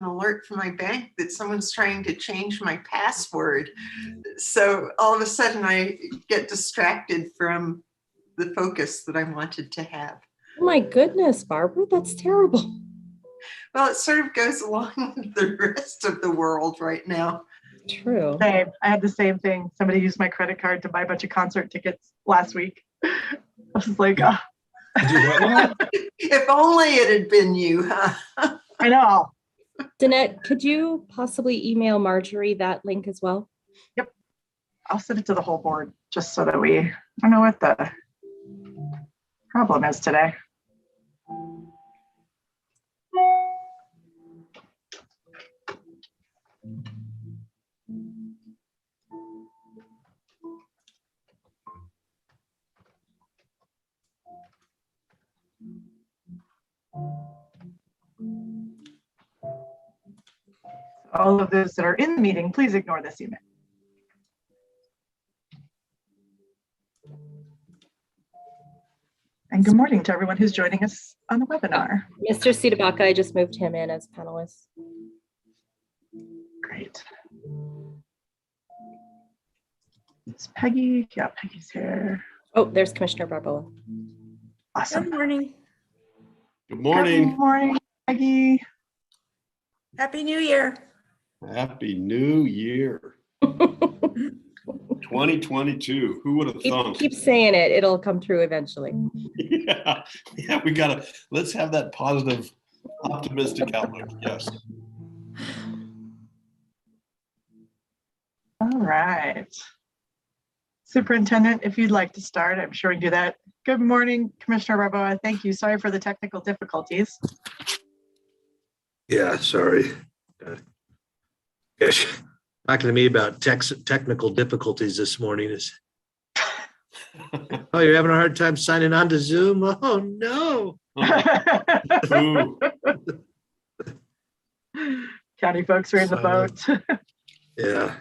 an alert from my bank that someone's trying to change my password. So all of a sudden I get distracted from the focus that I wanted to have. Oh my goodness, Barbara, that's terrible. Well, it sort of goes along with the rest of the world right now. True. Same. I had the same thing. Somebody used my credit card to buy a bunch of concert tickets last week. I was like, oh. If only it had been you, huh? I know. Danette, could you possibly email Marjorie that link as well? Yep. I'll send it to the whole board just so that I don't know what the problem is today. All of those that are in the meeting, please ignore this email. And good morning to everyone who's joining us on the webinar. Mr. Sidabaka, I just moved him in as panelist. Great. It's Peggy. Yeah, Peggy's here. Oh, there's Commissioner Barboa. Awesome. Good morning. Good morning. Good morning, Peggy. Happy New Year. Happy New Year. 2022. Who would have thunk? Keep saying it. It'll come true eventually. Yeah, let's have that positive, optimistic outlook. Yes. All right. Superintendent, if you'd like to start, I'm sure we can do that. Good morning, Commissioner Barboa. Thank you. Sorry for the technical difficulties. Yeah, sorry. Gosh, talking to me about technical difficulties this morning is, oh, you're having a hard time signing on to Zoom? Oh, no. Ooh. County folks are in the boat. Yeah.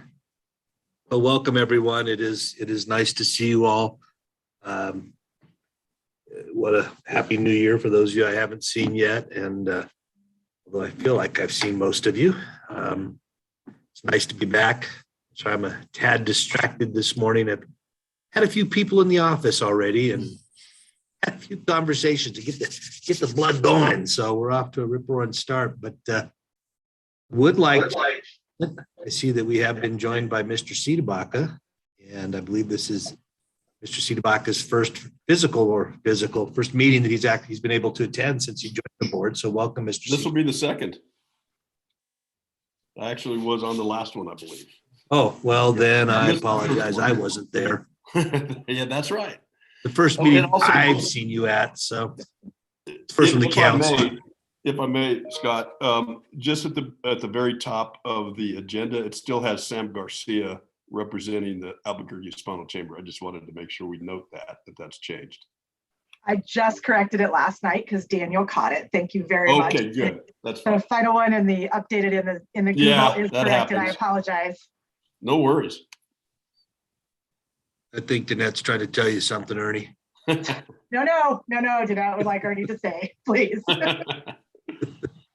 Well, welcome, everyone. It is nice to see you all. What a happy new year for those of you I haven't seen yet. And although I feel like I've seen most of you, it's nice to be back. So I'm a tad distracted this morning. I've had a few people in the office already and had a few conversations to get the blood going. So we're off to a rip-roaring start. But I see that we have been joined by Mr. Sidabaka, and I believe this is Mr. Sidabaka's first first meeting that he's been able to attend since he joined the board. So welcome, Mr. This will be the second. I actually was on the last one, I believe. Oh, well, then I apologize. I wasn't there. Yeah, that's right. The first meeting I've seen you at, so first from the council. If I may, Scott, just at the very top of the agenda, it still has Sam Garcia representing the Albuquerque Hispano Chamber. I just wanted to make sure we note that's changed. I just corrected it last night because Daniel caught it. Thank you very much. Okay, good. That's the fine. final one and the updated in the Google is correct, and I apologize. No worries. I think Danette's trying to tell you something, Ernie. No, Danette would like Ernie to say, please.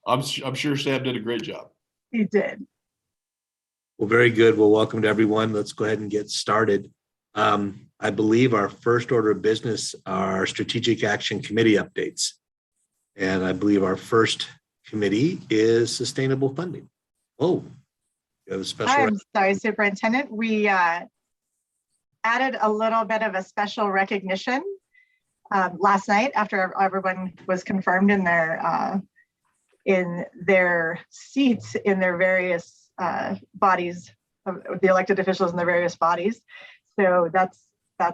I'm sure Sam did a great job. He did. Well, very good. Well, welcome to everyone. Let's go ahead and get started. I believe our first order of business are Strategic Action Committee updates. And I believe our first committee is sustainable funding. Oh, you have a special. I'm sorry, Superintendent. We added a little bit of a special recognition last night after everyone was confirmed in their seats in their various bodies, the elected officials in their various bodies. So that's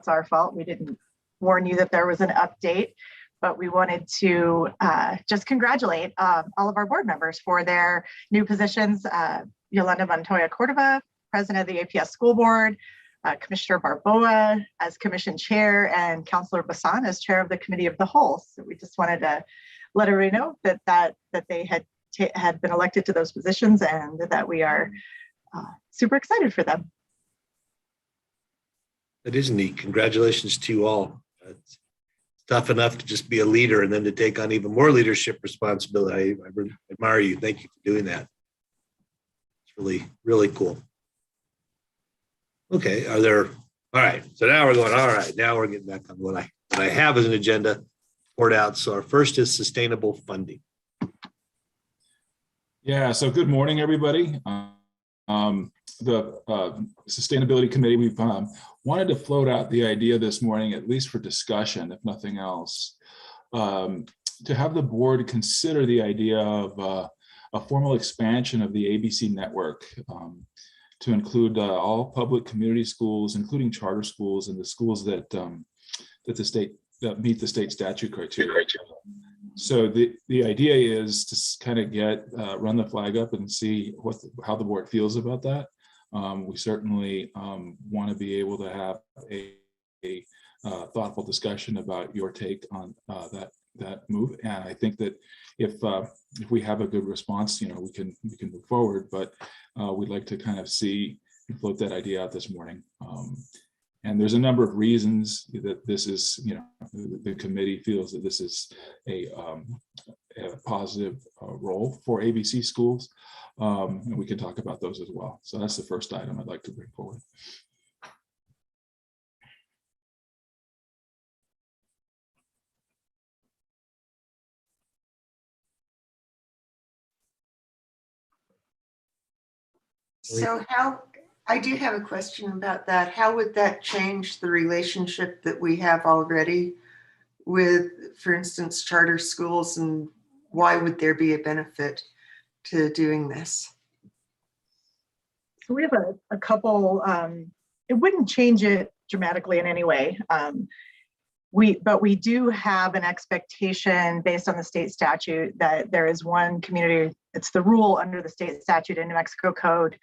our fault. We didn't warn you that there was an update, but we wanted to just congratulate all of our board members for their new positions. Yolanda Montoya Cordova, President of the APS School Board, Commissioner Barboa as Commission Chair, and Councilor Bassan as Chair of the Committee of the Whole. So we just wanted to let everybody know that they had been elected to those positions and that we are super excited for them. That is neat. Congratulations to you all. It's tough enough to just be a leader and then to take on even more leadership responsibility. I admire you. Thank you for doing that. Really, really cool. Okay, all right, so now we're going, all right, now we're getting back on what I have as an agenda poured out. So our first is sustainable funding. Yeah, so good morning, everybody. The Sustainability Committee, we've wanted to float out the idea this morning, at least for discussion, if nothing else, to have the board consider the idea of a formal expansion of the ABC network to include all public community schools, including charter schools and the schools that that meet the state statute criteria. So the idea is to kind of run the flag up and see how the board feels about that. We certainly want to be able to have a thoughtful discussion about your take on that move. And I think that if we have a good response, we can move forward. But we'd like to kind of see and float that idea out this morning. And there's a number of reasons that this is, the committee feels that this is a positive role for ABC schools. And we can talk about those as well. So that's the first item I'd like to bring forward. So I do have a question about that. How would that change the relationship that we have already with, for instance, charter schools, and why would there be a benefit to doing this? So we have a couple, it wouldn't change it dramatically in any way. But we do have an expectation based on the state statute that there is one community, it's the rule under the state statute in New Mexico code,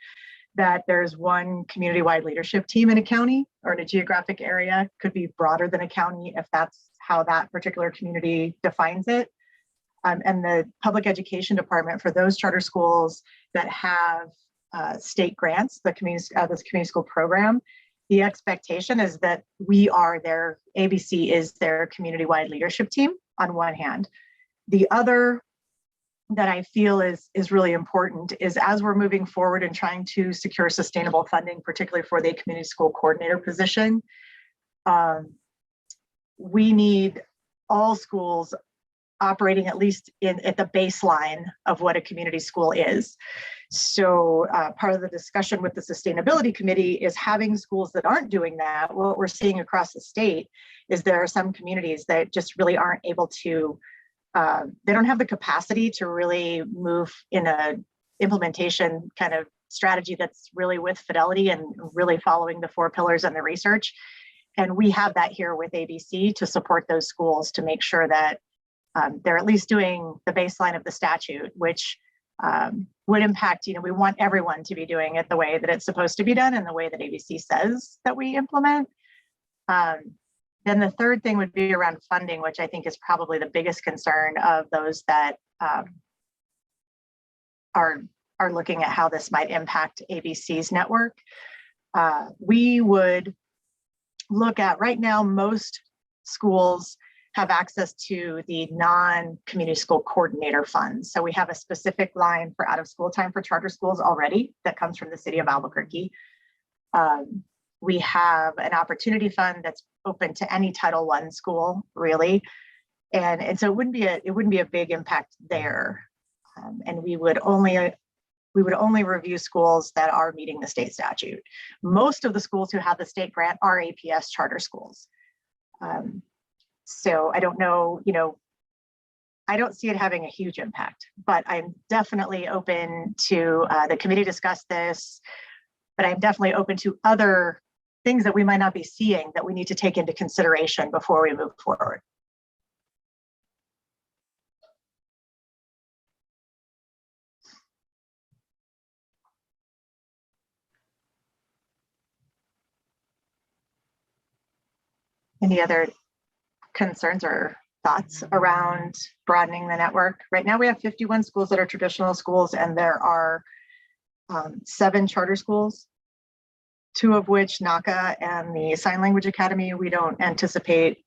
that there's one community-wide leadership team in a county or in a geographic area. Could be broader than a county if that's how that particular community defines it. And the public education department for those charter schools that have state grants, this community school program, the expectation is that ABC is their community-wide leadership team on one hand. The other that I feel is really important is, as we're moving forward and trying to secure sustainable funding, particularly for the community school coordinator position, we need all schools operating at least at the baseline of what a community school is. So part of the discussion with the Sustainability Committee is having schools that aren't doing that. What we're seeing across the state is there are some communities that just really aren't able to, they don't have the capacity to really move in a implementation kind of strategy that's really with fidelity and really following the 4 pillars and the research. And we have that here with ABC to support those schools to make sure that they're at least doing the baseline of the statute, which would impact, we want everyone to be doing it the way that it's supposed to be done and the way that ABC says that we implement. Then the third thing would be around funding, which I think is probably the biggest concern of those that are looking at how this might impact ABC's network. We would look at, right now, most schools have access to the non-community school coordinator funds. So we have a specific line for out of school time for charter schools already that comes from the city of Albuquerque. We have an opportunity fund that's open to any Title I school, really. And so it wouldn't be a big impact there. And we would only review schools that are meeting the state statute. Most of the schools who have the state grant are APS charter schools. So I don't know, I don't see it having a huge impact, but I'm definitely open to, the committee discussed this, but I'm definitely open to other things that we might not be seeing that we need to take into consideration before we move forward. Any other concerns or thoughts around broadening the network? Right now we have 51 schools that are traditional schools, and there are 7 charter schools, 2 of which, NACA and the Sign Language Academy, we don't anticipate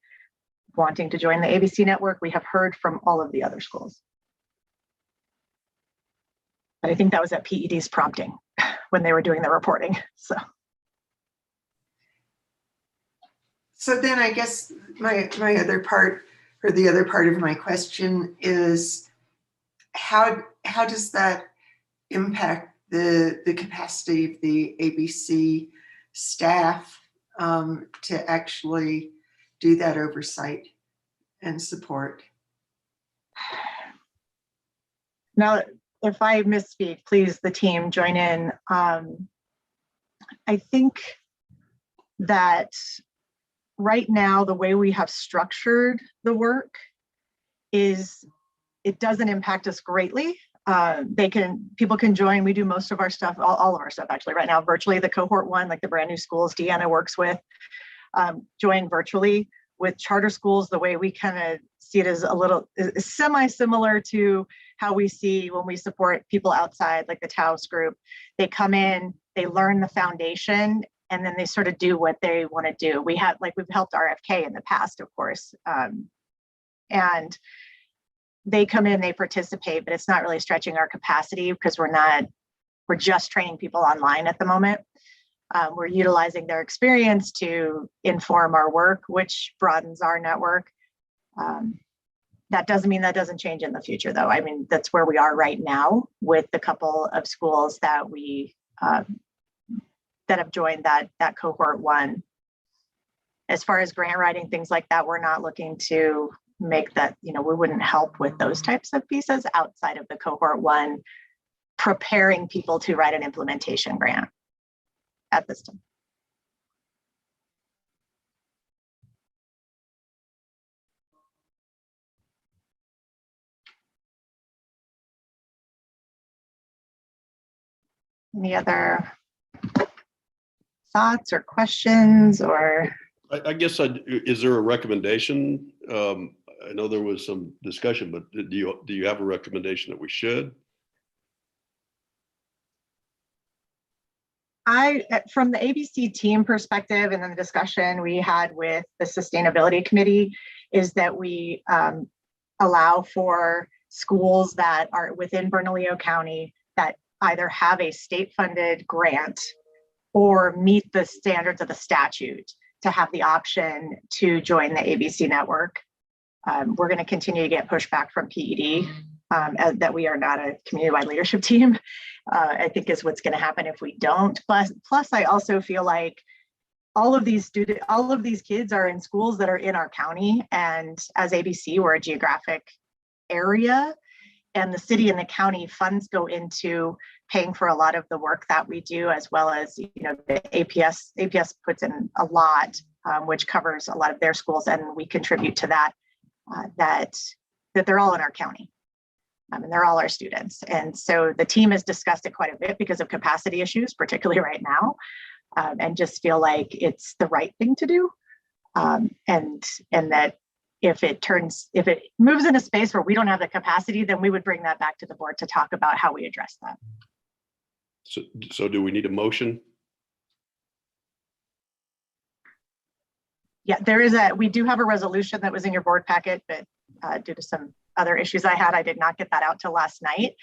wanting to join the ABC network. We have heard from all of the other schools. But I think that was at PED's prompting. when they were doing the reporting. So then I guess my other part, or the other part of my question is, how does that impact the capacity of the ABC staff to actually do that oversight and support? Now, if I misspeak, please, the team join in. I think that right now, the way we have structured the work is it doesn't impact us greatly. People can join. We do most of our stuff, all of our stuff actually right now virtually. The cohort 1, like the brand new schools Deanna works with, join virtually. With charter schools, the way we kind of see it is semi-similar to how we see when we support people outside, like the Taos group. They come in, they learn the foundation, and then they sort of do what they want to do. We've helped RFK in the past, of course. And they come in, they participate, but it's not really stretching our capacity because we're just training people online at the moment. We're utilizing their experience to inform our work, which broadens our network. That doesn't mean that doesn't change in the future, though. I mean, that's where we are right now with the couple of schools that we that have joined that cohort 1. As far as grant writing, things like that, we're not looking to make that, we wouldn't help with those types of pieces outside of the cohort 1, preparing people to write an implementation grant at this time. Any other thoughts or questions or? I guess, is there a recommendation? I know there was some discussion, but do you have a recommendation that we should? From the ABC team perspective, and then the discussion we had with the sustainability committee, is that we allow for schools that are within Bernalillo County that either have a state-funded grant or meet the standards of the statute to have the option to join the ABC network. We're going to continue to get pushback from PED that we are not a community-wide leadership team. I think is what's going to happen if we don't. Plus, I also feel like all of these kids are in schools that are in our county, and as ABC, we're a geographic area, and the city and the county funds go into paying for a lot of the work that we do, as well as the APS puts in a lot, which covers a lot of their schools, and we contribute to that. That they're all in our county. And they're all our students. And so the team has discussed it quite a bit because of capacity issues, particularly right now, and just feel like it's the right thing to do. And that if it moves in a space where we don't have the capacity, then we would bring that back to the board to talk about how we address that. So do we need a motion? Yeah, we do have a resolution that was in your board packet, but due to some other issues I did not get that out till last night.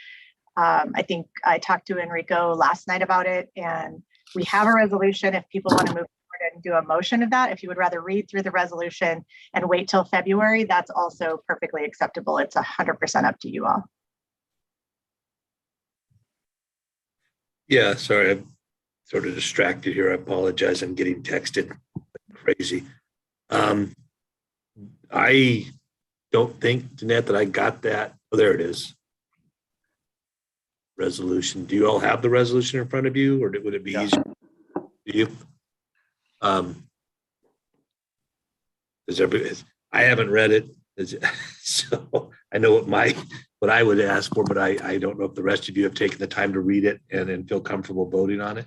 I think I talked to Enrico last night about it, and we have a resolution. If people want to move forward and do a motion of that, if you would rather read through the resolution and wait till February, that's also perfectly acceptable. It's 100% up to you all. Yeah, sorry, I'm sort of distracted here. I apologize. I'm getting texted crazy. I don't think, Jeanette, that I got that. Oh, there it is. Resolution. Do you all have the resolution in front of you, or would it be easier? Do you? I haven't read it, so I know what I would ask for, but I don't know if the rest of you have taken the time to read it and feel comfortable voting on it.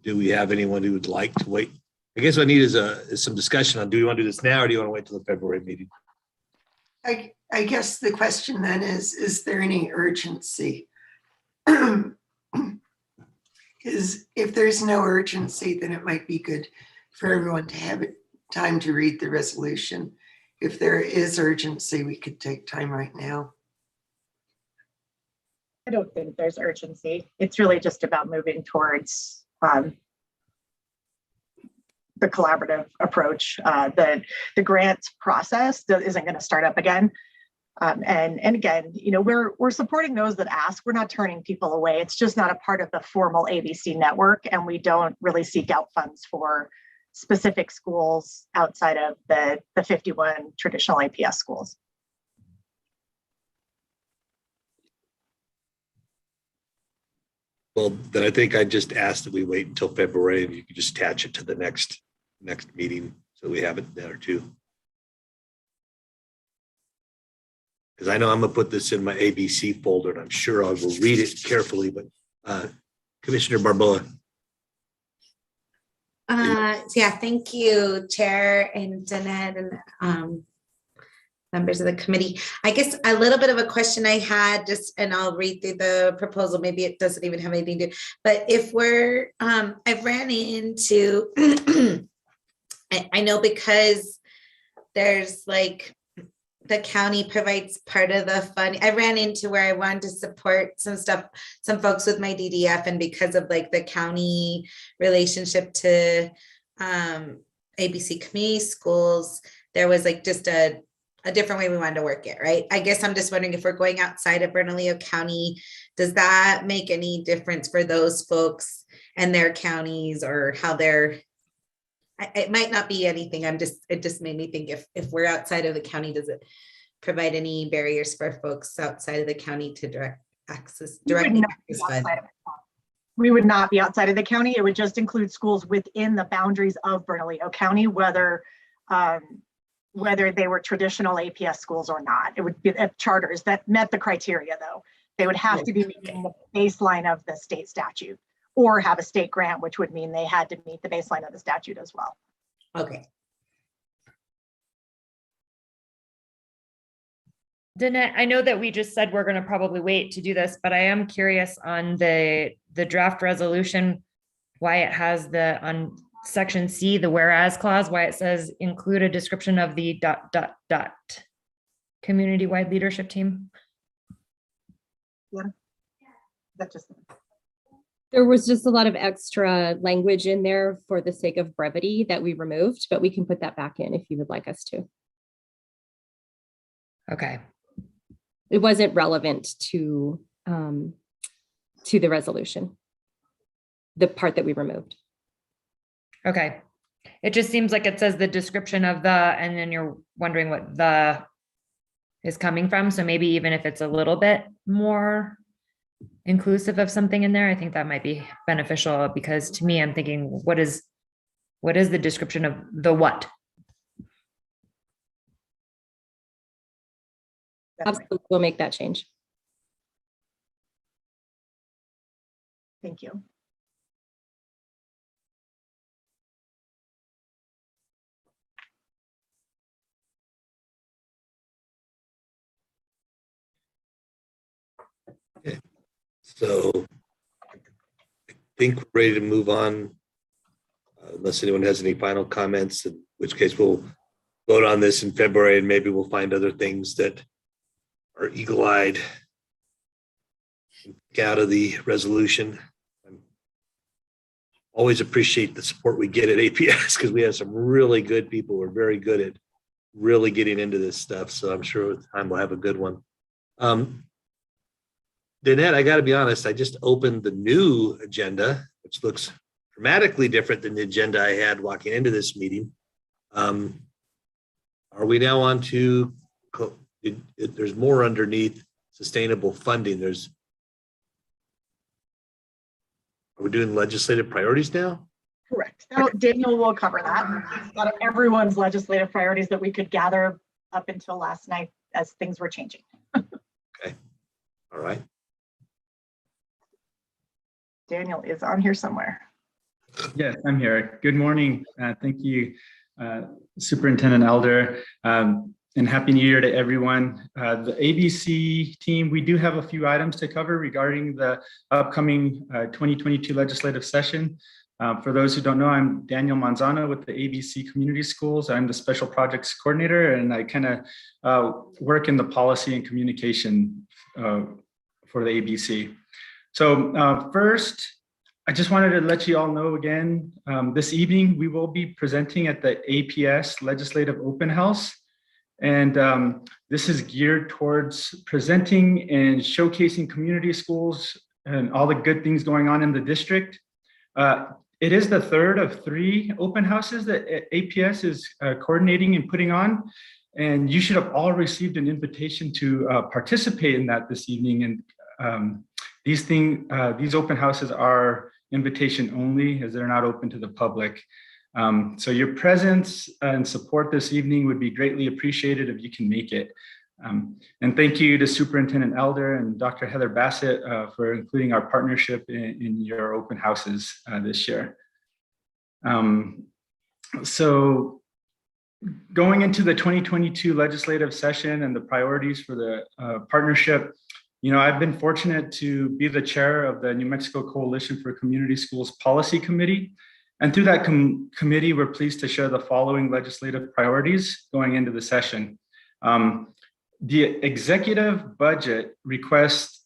Do we have anyone who would like to wait? I guess what I need is some discussion on, do you want to do this now, or do you want to wait till the February meeting? I guess the question then is there any urgency? Because if there's no urgency, then it might be good for everyone to have time to read the resolution. If there is urgency, we could take time right now. I don't think there's urgency. It's really just about moving towards the collaborative approach. The grant process that isn't going to start up again. And again, you know, we're supporting those that ask. We're not turning people away. It's just not a part of the formal ABC network, and we don't really seek out funds for specific schools outside of the 51 traditional APS schools. Well, then I think I just asked that we wait until February and you can just attach it to the next meeting so we have it there too. Because I know I'm gonna put this in my ABC folder and I'm sure I will read it carefully, but Commissioner Barboa. Yeah, thank you, Chair and Danette and members of the committee. I guess a little bit of a question I had, just, and I'll read through the proposal. Maybe it doesn't even have anything to do, but if we're, I've ran into, I know because there's like, the county provides part of the fund. I ran into where I wanted to support some stuff, some folks with my DDF, and because of like the county relationship to ABC community schools, there was like just a different way we wanted to work it, right? I guess I'm just wondering if we're going outside of Bernalillo County, does that make any difference for those folks and their counties, or how they're, it might not be anything. It just made me think if we're outside of the county, does it provide any barriers for folks outside of the county to directly access fund? We would not be outside of the county. It would just include schools within the boundaries of Bernalillo County, whether they were traditional APS schools or not. It would be charters that met the criteria, though. They would have to be meeting the baseline of the state statute, or have a state grant, which would mean they had to meet the baseline of the statute as well. Okay. Danette, I know that we just said we're going to probably wait to do this, but I am curious on the draft resolution, why it has on section C, the whereas clause, why it says include a description of the ... community-wide leadership team. Yeah, that just. There was just a lot of extra language in there for the sake of brevity that we removed, but we can put that back in if you would like us to. Okay. It wasn't relevant to the resolution, the part that we removed. Okay. It just seems like it says the description of the, and then you're wondering what the is coming from. So maybe even if it's a little bit more inclusive of something in there, I think that might be beneficial, because to me, I'm thinking, what is the description of the what? Absolutely, we'll make that change. Thank you. Okay. So I think we're ready to move on, unless anyone has any final comments, in which case we'll vote on this in February, and maybe we'll find other things that are eagle-eyed out of the resolution. I always appreciate the support we get at APS, because we have some really good people who are very good at really getting into this stuff. So I'm sure with time we'll have a good one. Danette, I got to be honest, I just opened the new agenda, which looks dramatically different than the agenda I had walking into this meeting. Are we now on to, there's more underneath sustainable funding. Are we doing legislative priorities now? Correct. Daniel will cover that. It's got everyone's legislative priorities that we could gather up until last night as things were changing. Okay. All right. Daniel is on here somewhere. Yes, I'm here. Good morning. Thank you, Superintendent Elder, and Happy New Year to everyone. The ABC team, we do have a few items to cover regarding the upcoming 2022 legislative session. For those who don't know, I'm Daniel Manzano with the ABC Community Schools. I'm the Special Projects Coordinator, and I kind of work in the policy and communication for the ABC. So first, I just wanted to let you all know again, this evening we will be presenting at the APS Legislative Open House. And this is geared towards presenting and showcasing community schools and all the good things going on in the district. It is the third of 3 open houses that APS is coordinating and putting on. And you should have all received an invitation to participate in that this evening. And these open houses are invitation only, as they're not open to the public. So your presence and support this evening would be greatly appreciated if you can make it. And thank you to Superintendent Elder and Dr. Heather Bassett for including our partnership in your open houses this year. So going into the 2022 legislative session and the priorities for the partnership, you know, I've been fortunate to be the chair of the New Mexico Coalition for Community Schools Policy Committee. And through that committee, we're pleased to share the following legislative priorities going into the session. The executive budget request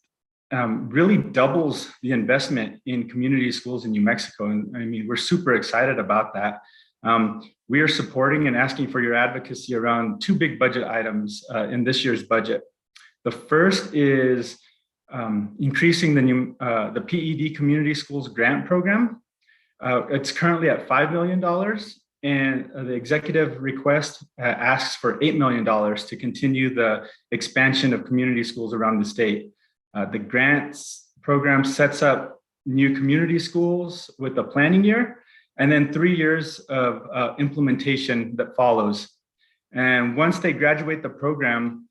really doubles the investment in community schools in New Mexico. And I mean, we're super excited about that. We are supporting and asking for your advocacy around 2 big budget items in this year's budget. The first is increasing the PED Community Schools Grant Program. It's currently at $5 million, and the executive request asks for $8 million to continue the expansion of community schools around the state. The grants program sets up new community schools with a planning year, and then 3 years of implementation that follows. And once they graduate the program,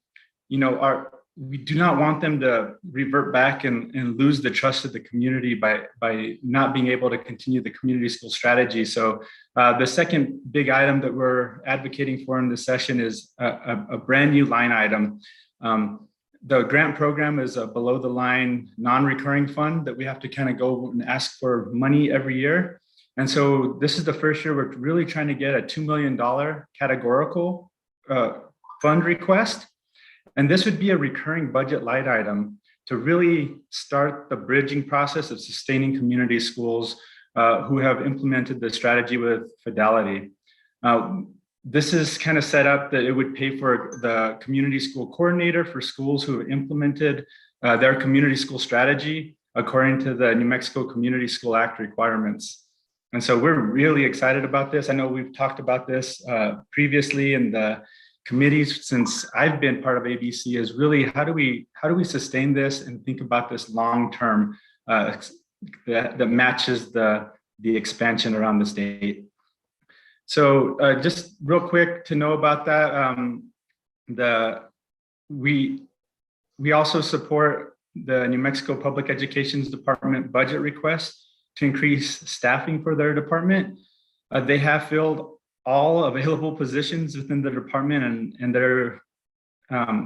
you know, we do not want them to revert back and lose the trust of the community by not being able to continue the community school strategy. So the second big item that we're advocating for in this session is a brand new line item. The grant program is a below the line non-recurring fund that we have to kind of go and ask for money every year. And so this is the first year we're really trying to get a $2 million categorical fund request. And this would be a recurring budget line item to really start the bridging process of sustaining community schools who have implemented the strategy with fidelity. This is kind of set up that it would pay for the community school coordinator for schools who have implemented their community school strategy according to the New Mexico Community School Act requirements. And so we're really excited about this. I know we've talked about this previously in the committees since I've been part of ABC, is really how do we sustain this and think about this long term that matches the expansion around the state. So just real quick to know about that, we also support the New Mexico Public Education's Department budget request to increase staffing for their department. They have filled all available positions within the department, and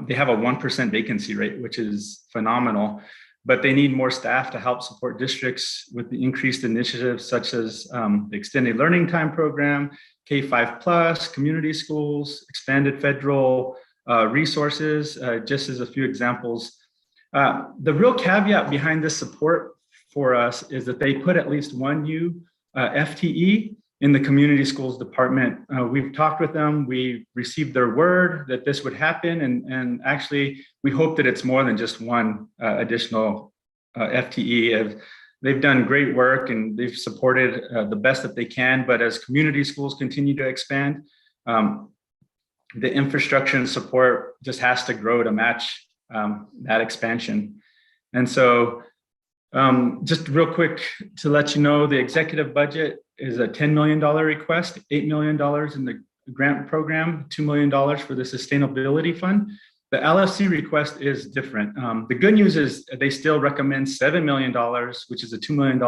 they have a 1% vacancy rate, which is phenomenal. But they need more staff to help support districts with the increased initiatives such as the Extended Learning Time Program, K-5+, community schools, expanded federal resources, just as a few examples. The real caveat behind this support for us is that they put at least one new FTE in the community schools department. We've talked with them, we received their word that this would happen, and actually we hope that it's more than just one additional FTE. They've done great work and they've supported the best that they can, but as community schools continue to expand, the infrastructure and support just has to grow to match that expansion. And so just real quick to let you know, the executive budget is a $10 million request, $8 million in the grant program, $2 million for the sustainability fund. The LFC request is different. The good news is they still recommend $7 million, which is a $2 million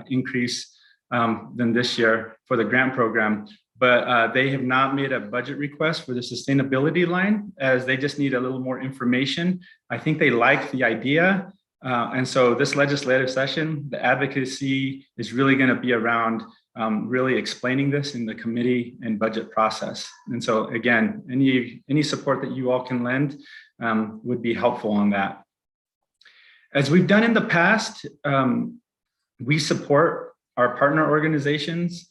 increase than this year for the grant program. But they have not made a budget request for the sustainability line, as they just need a little more information. I think they like the idea. And so this legislative session, the advocacy is really going to be around really explaining this in the committee and budget process. And so again, any support that you all can lend would be helpful on that. As we've done in the past, we support our partner organizations.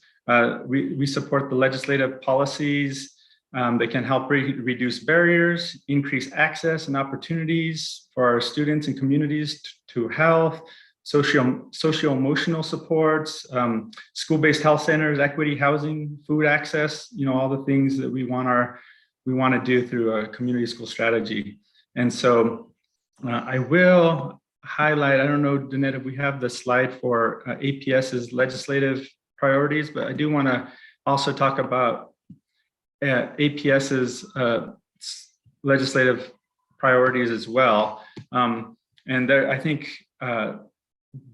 We support the legislative policies that can help reduce barriers, increase access and opportunities for our students and communities to health, socio-emotional supports, school-based health centers, equity housing, food access, all the things that we want to do through a community school strategy. And so I will highlight, I don't know, Danette, if we have the slide for APS's legislative priorities, but I do want to also talk about APS's legislative priorities as well. And there, I think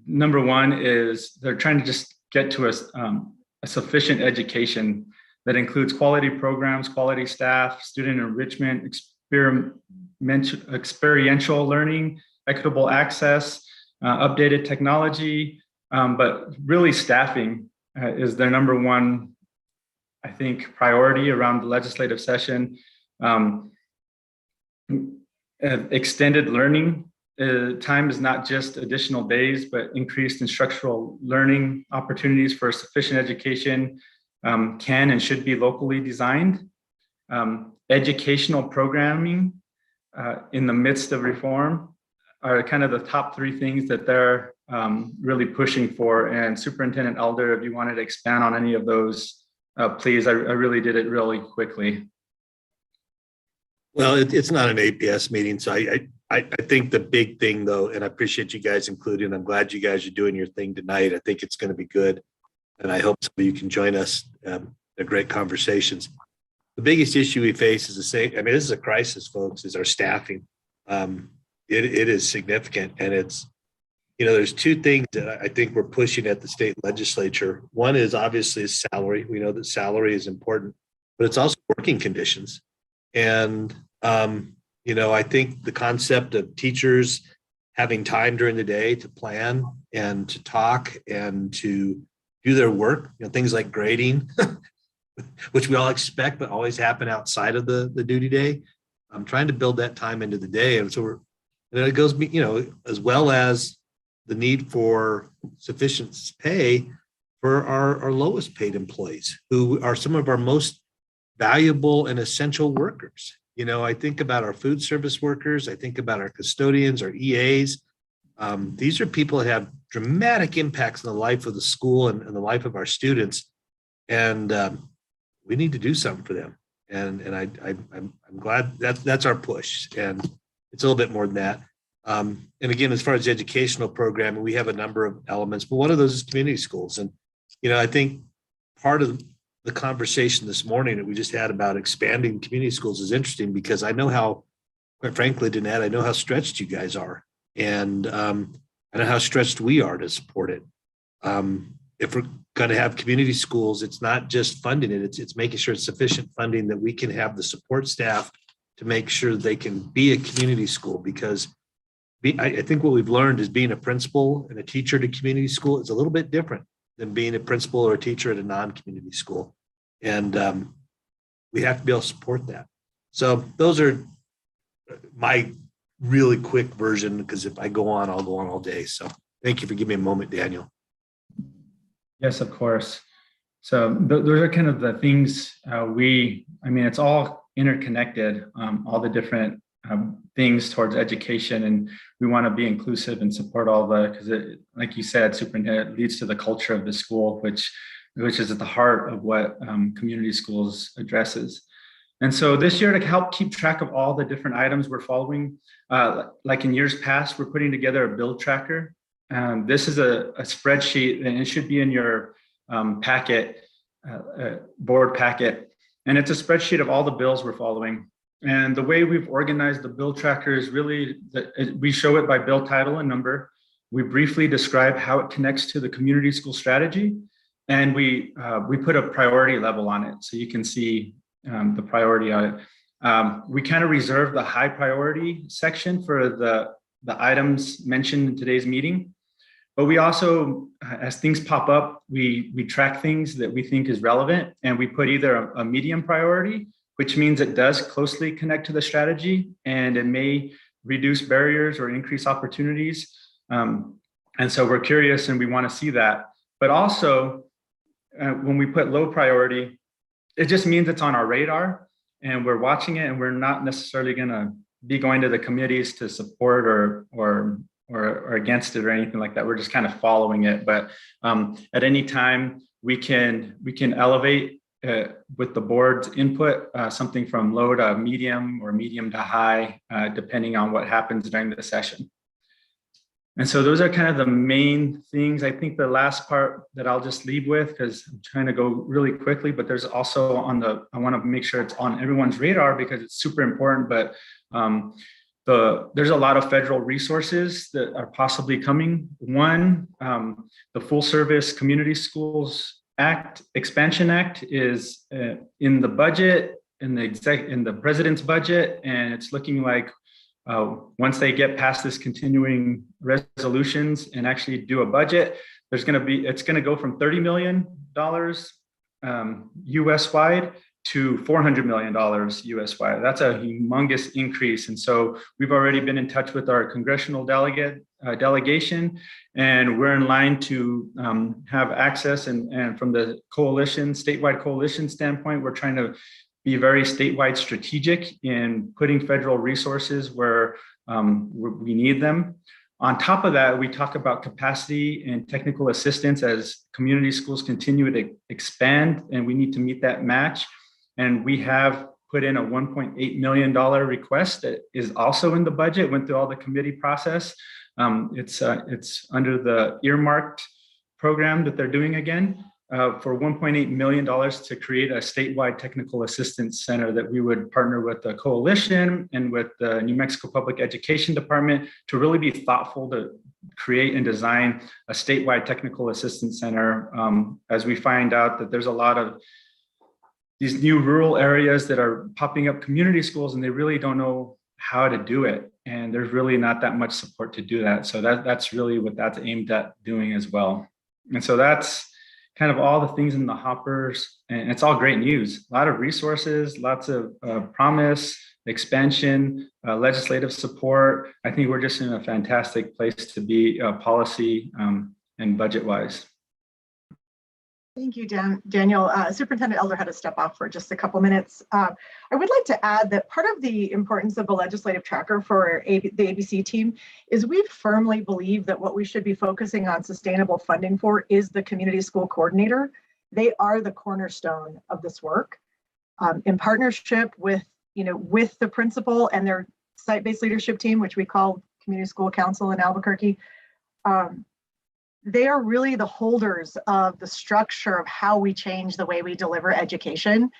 number one is they're trying to just get to a sufficient education that includes quality programs, quality staff, student enrichment, experiential learning, equitable access, updated technology, but really staffing is their number one, I think, priority around the legislative session. Extended learning time is not just additional days, but increased instructional learning opportunities for sufficient education can and should be locally designed. Educational programming in the midst of reform are kind of the top three things that they're really pushing for. And Superintendent Elder, if you wanted to expand on any of those, please. I really did it really quickly. Well, it's not an APS meeting, so I think the big thing, though, and I appreciate you guys including, I'm glad you guys are doing your thing tonight. I think it's going to be good, and I hope some of you can join us. They're great conversations. The biggest issue we face is the same. I mean, this is a crisis, folks, is our staffing. It is significant, and it's, there's two things that I think we're pushing at the state legislature. One is obviously salary. We know that salary is important, but it's also working conditions. And, I think the concept of teachers having time during the day to plan and to talk and to do their work, things like grading, which we all expect, but always happen outside of the duty day. I'm trying to build that time into the day. And so it goes, as well as the need for sufficient pay for our lowest paid employees, who are some of our most valuable and essential workers. I think about our food service workers. I think about our custodians, our EAs. These are people that have dramatic impacts on the life of the school and the life of our students. And we need to do something for them. And I'm glad that's our push. And it's a little bit more than that. And again, as far as the educational programming, we have a number of elements, but one of those is community schools. And, I think part of the conversation this morning that we just had about expanding community schools is interesting, because I know how, quite frankly, Danette, I know how stretched you guys are. And I know how stretched we are to support it. If we're going to have community schools, it's not just funding it, it's making sure it's sufficient funding that we can have the support staff to make sure that they can be a community school. Because I think what we've learned is being a principal and a teacher at a community school is a little bit different than being a principal or a teacher at a non-community school. And we have to be able to support that. So those are my really quick version, because if I go on, I'll go on all day. So thank you for giving me a moment, Daniel. Yes, of course. So those are kind of the things it's all interconnected, all the different things towards education, and we want to be inclusive and support all because like you said, superintendent, leads to the culture of the school, which is at the heart of what community schools addresses. And so this year, to help keep track of all the different items we're following, like in years past, we're putting together a build tracker. This is a spreadsheet, and it should be in your packet, board packet. And it's a spreadsheet of all the bills we're following. And the way we've organized the bill tracker is really that we show it by bill title and number. We briefly describe how it connects to the community school strategy. And we put a priority level on it, so you can see the priority on it. We kind of reserve the high priority section for the items mentioned in today's meeting. But we also, as things pop up, we track things that we think is relevant, and we put either a medium priority, which means it does closely connect to the strategy, and it may reduce barriers or increase opportunities. And so we're curious and we want to see that. But also, when we put low priority, it just means it's on our radar and we're watching it, and we're not necessarily going to be going to the committees to support or against it or anything like that. We're just kind of following it. But at any time, we can elevate with the board's input, something from low to medium or medium to high, depending on what happens during the session. And so those are kind of the main things. I think the last part that I'll just leave with, because I'm trying to go really quickly, but there's also I want to make sure it's on everyone's radar because it's super important. But there's a lot of federal resources that are possibly coming. One, the Full Service Community Schools Act, Expansion Act, is in the budget, in the president's budget, and it's looking like once they get past this continuing resolutions and actually do a budget, it's going to go from $30 million US wide to $400 million US wide. That's a humongous increase. And so we've already been in touch with our congressional delegation, and we're in line to have access. And from the statewide coalition standpoint, we're trying to be very statewide strategic in putting federal resources where we need them. On top of that, we talk about capacity and technical assistance as community schools continue to expand, and we need to meet that match. And we have put in a $1.8 million request that is also in the budget, went through all the committee process. It's under the earmarked program that they're doing again. For $1.8 million to create a statewide technical assistance center that we would partner with the coalition and with the New Mexico Public Education Department to really be thoughtful to create and design a statewide technical assistance center. As we find out that there's a lot of these new rural areas that are popping up community schools, and they really don't know how to do it. And there's really not that much support to do that. So that's really what that's aimed at doing as well. And so that's kind of all the things in the hoppers, and it's all great news. A lot of resources, lots of promise, expansion, legislative support. I think we're just in a fantastic place to be policy and budget-wise. Thank you, Daniel. Superintendent Elder had to step off for just a couple minutes. I would like to add that part of the importance of the legislative tracker for the ABC team is we firmly believe that what we should be focusing on sustainable funding for is the community school coordinator. They are the cornerstone of this work. In partnership with the principal and their site-based leadership team, which we call Community School Council in Albuquerque, they are really the holders of the structure of how we change the way we deliver education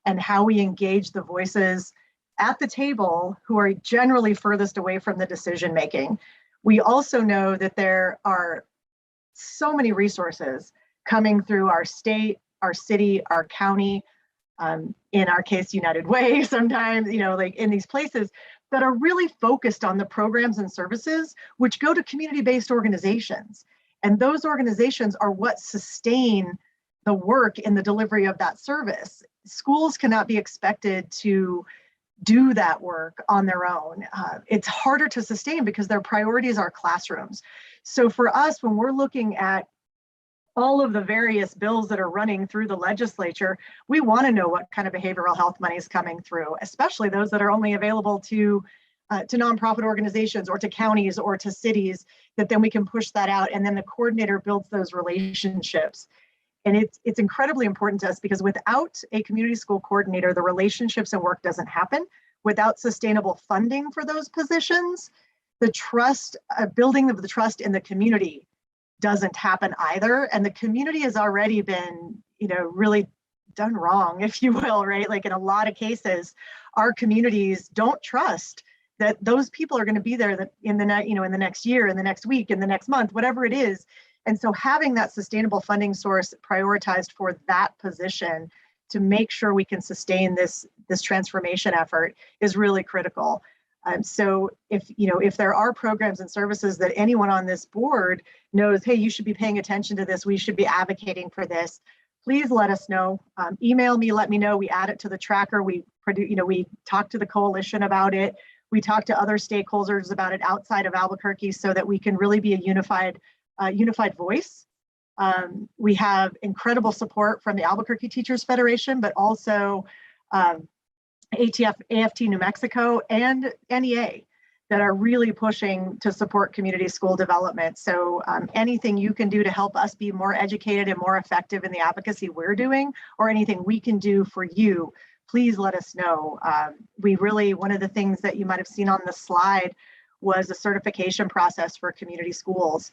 and how we engage the voices at the table who are generally furthest away from the decision making. We also know that there are so many resources coming through our state, our city, our county, in our case, United Way, sometimes, like in these places that are really focused on the programs and services which go to community-based organizations. And those organizations are what sustain the work in the delivery of that service. Schools cannot be expected to do that work on their own. It's harder to sustain because their priorities are classrooms. So for us, when we're looking at all of the various bills that are running through the legislature, we want to know what kind of behavioral health money is coming through, especially those that are only available to nonprofit organizations or to counties or to cities, that then we can push that out, and then the coordinator builds those relationships. And it's incredibly important to us because without a community school coordinator, the relationships and work doesn't happen. Without sustainable funding for those positions, the trust, building of the trust in the community doesn't happen either. And the community has already been, really done wrong, if you will, right? Like in a lot of cases, our communities don't trust that those people are going to be there in the next year, in the next week, in the next month, whatever it is. And so having that sustainable funding source prioritized for that position to make sure we can sustain this transformation effort is really critical. So if there are programs and services that anyone on this board knows, hey, you should be paying attention to this, we should be advocating for this, please let us know. Email me, let me know. We add it to the tracker. We talk to the coalition about it. We talk to other stakeholders about it outside of Albuquerque so that we can really be a unified voice. We have incredible support from the Albuquerque Teachers Federation, but also ATF, AFT New Mexico, and NEA that are really pushing to support community school development. So anything you can do to help us be more educated and more effective in the advocacy we're doing, or anything we can do for you, please let us know. One of the things that you might have seen on the slide was a certification process for community schools.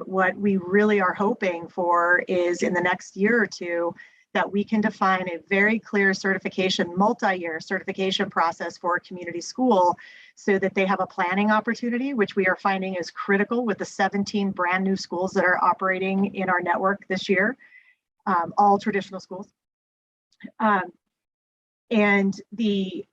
What we really are hoping for is in the next year or two, that we can define a very clear certification, multi-year certification process for a community school so that they have a planning opportunity, which we are finding is critical with the 17 brand new schools that are operating in our network this year, all traditional schools. And the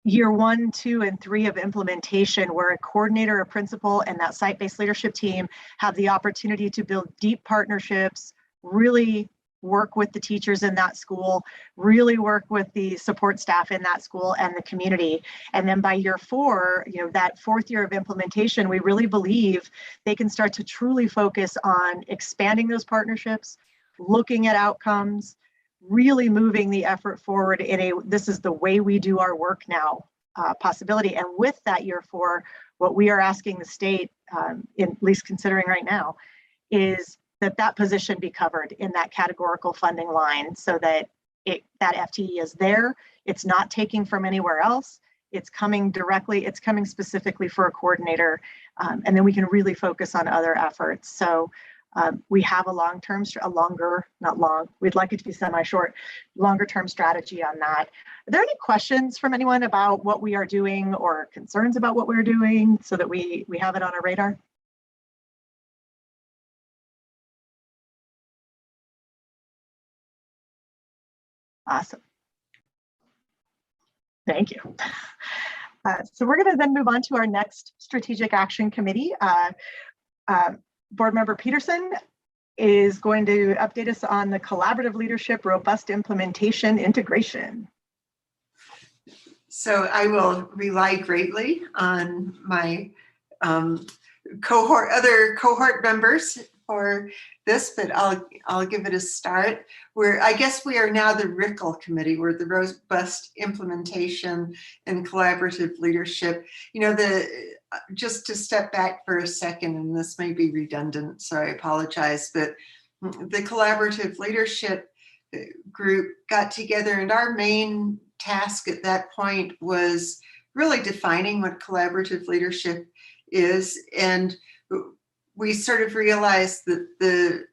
year 1, 2, and 3 of implementation, where a coordinator, a principal, and that site-based leadership team have the opportunity to build deep partnerships, really work with the teachers in that school, really work with the support staff in that school and the community. And then by year 4, that 4th year of implementation, we really believe they can start to truly focus on expanding those partnerships, looking at outcomes, really moving the effort forward in this is the way we do our work now possibility. And with that year 4, what we are asking the state, at least considering right now, is that position be covered in that categorical funding line so that that FTE is there. It's not taking from anywhere else. It's coming directly, it's coming specifically for a coordinator. And then we can really focus on other efforts. So we have we'd like it to be semi-short, longer term strategy on that. Are there any questions from anyone about what we are doing or concerns about what we're doing so that we have it on our radar? Awesome. Thank you. So we're going to then move on to our next strategic action committee. Board Member Peterson is going to update us on the collaborative leadership, robust implementation, integration. So I will rely greatly on my other cohort members for this, but I'll give it a start. I guess we are now the RICL committee. We're the Robust Implementation and Collaborative Leadership. Just to step back for a second, and this may be redundant, so I apologize, but the Collaborative Leadership group got together, and our main task at that point was really defining what collaborative leadership is. And we sort of realized that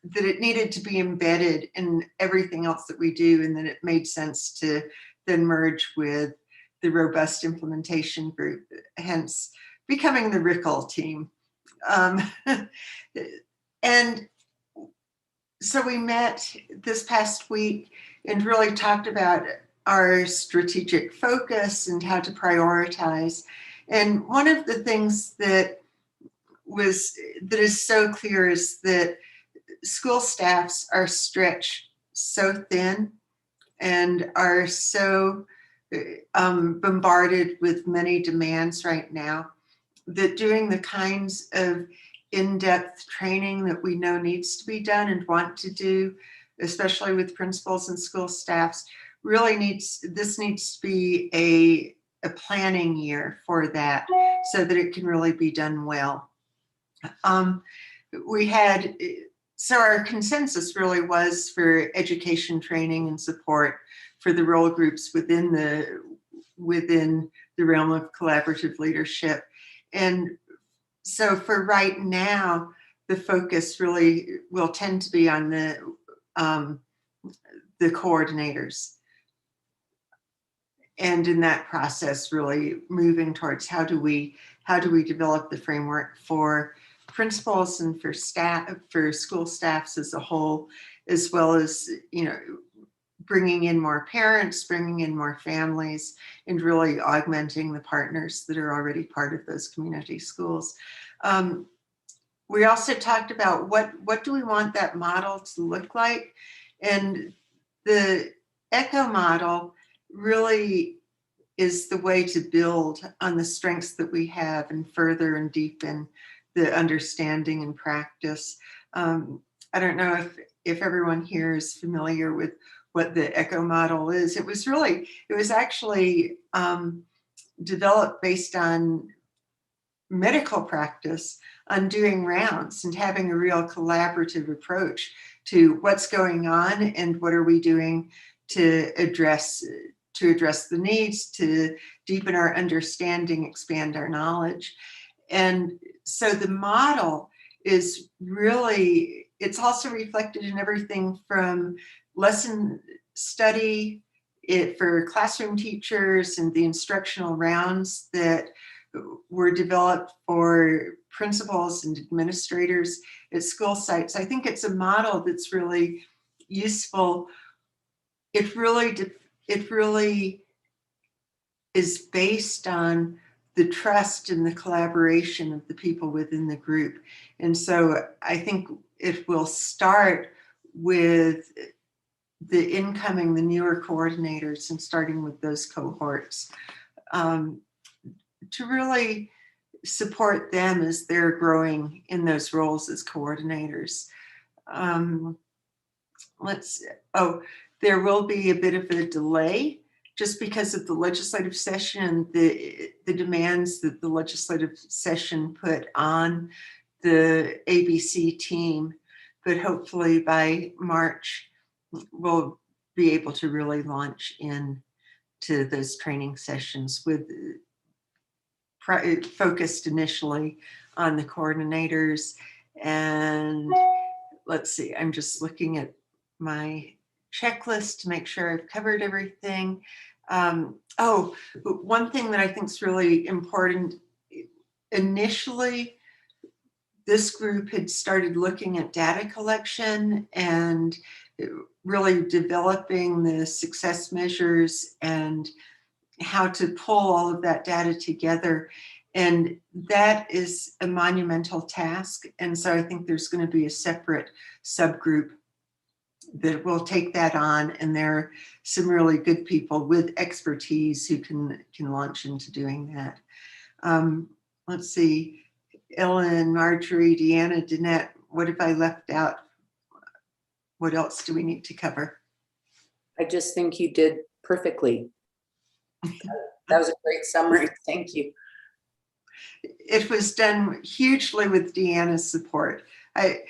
it needed to be embedded in everything else that we do, and that it made sense to then merge with the Robust Implementation Group, hence becoming the RICL team. And so we met this past week and really talked about our strategic focus and how to prioritize. And one of the things that is so clear is that school staffs are stretched so thin and are so bombarded with many demands right now that doing the kinds of in-depth training that we know needs to be done and want to do, especially with principals and school staffs, this needs to be a planning year for that so that it can really be done well. So our consensus really was for education training and support for the role groups within the realm of collaborative leadership. And so for right now, the focus really will tend to be on the coordinators. And in that process, really moving towards how do we develop the framework for principals and for staff, for school staffs as a whole, as well as, bringing in more parents, bringing in more families, and really augmenting the partners that are already part of those community schools. We also talked about what do we want that model to look like? And the ECHO model really is the way to build on the strengths that we have and further and deepen the understanding and practice. I don't know if everyone here is familiar with what the ECHO model is. It was actually developed based on medical practice, on doing rounds and having a real collaborative approach to what's going on and what are we doing to address the needs, to deepen our understanding, expand our knowledge. And so the model is really, it's also reflected in everything from lesson study for classroom teachers and the instructional rounds that were developed for principals and administrators at school sites. I think it's a model that's really useful. It really is based on the trust and the collaboration of the people within the group. And so I think it will start with the newer coordinators and starting with those cohorts to really support them as they're growing in those roles as coordinators. There will be a bit of a delay just because of the legislative session, the demands that the legislative session put on the ABC team, but hopefully by March, we'll be able to really launch into those training sessions with focused initially on the coordinators. And let's see, I'm just looking at my checklist to make sure I've covered everything. One thing that I think is really important, initially, this group had started looking at data collection and really developing the success measures and how to pull all of that data together. And that is a monumental task. And so I think there's going to be a separate subgroup that will take that on. And there are some really good people with expertise who can launch into doing that. Let's see, Ellen, Marjorie, Deanna, Danette, what have I left out? What else do we need to cover? I just think you did perfectly. That was a great summary. Thank you. It was done hugely with Deanna's support. I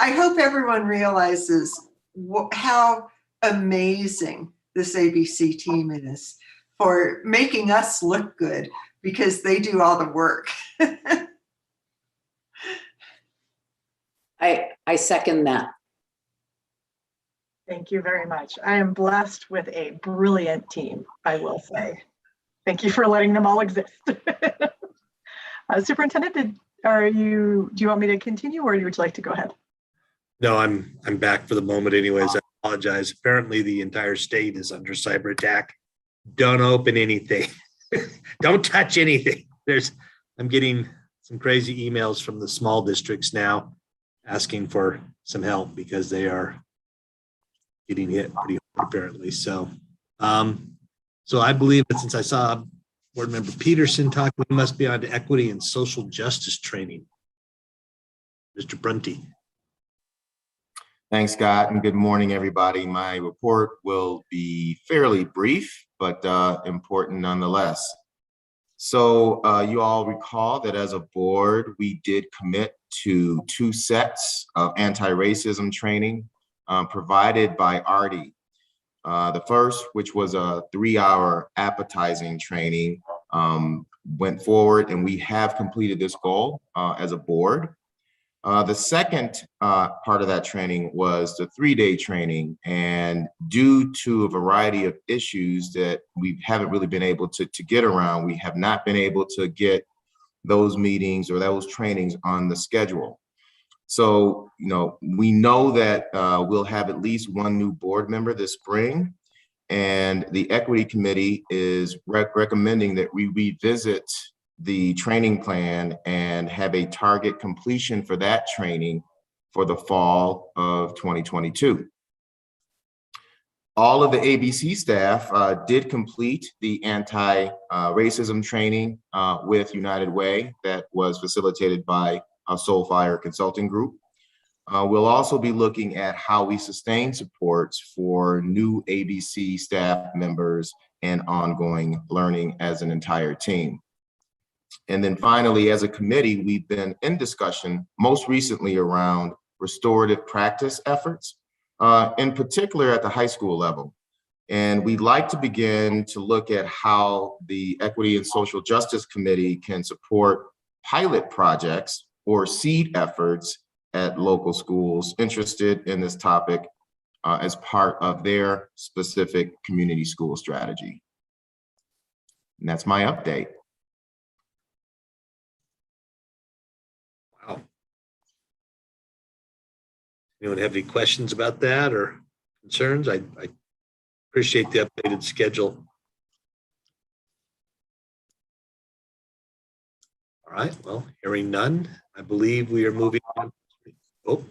hope everyone realizes how amazing this ABC team is for making us look good because they do all the work. I second that. Thank you very much. I am blessed with a brilliant team, I will say. Thank you for letting them all exist. Superintendent, do you want me to continue or would you like to go ahead? No, I'm back for the moment anyways. I apologize. Apparently the entire state is under cyber attack. Don't open anything. Don't touch anything. I'm getting some crazy emails from the small districts now asking for some help because they are getting hit pretty hard apparently. So I believe that since I saw Board Member Peterson talk, we must be on to equity and social justice training. Mr. Brunty. Thanks, Scott, and good morning, everybody. My report will be fairly brief, but important nonetheless. So you all recall that as a board, we did commit to 2 sets of anti-racism training provided by ARDI. The first, which was a 3-hour appetizing training, went forward and we have completed this goal as a board. The second part of that training was the 3-day training, and due to a variety of issues that we haven't really been able to get around, we have not been able to get those meetings or those trainings on the schedule. So, we know that we'll have at least 1 new board member this spring, and the Equity Committee is recommending that we revisit the training plan and have a target completion for that training for the fall of 2022. all of the ABC staff did complete the anti-racism training with United Way that was facilitated by Soulfire Consulting Group. We'll also be looking at how we sustain supports for new ABC staff members and ongoing learning as an entire team. And then finally, as a committee, we've been in discussion most recently around restorative practice efforts, in particular at the high school level. And we'd like to begin to look at how the Equity and Social Justice Committee can support pilot projects or seed efforts at local schools interested in this topic as part of their specific community school strategy. And that's my update. Wow. Anyone have any questions about that or concerns? I appreciate the updated schedule. All right, well, hearing none, I believe we are moving on. Oh,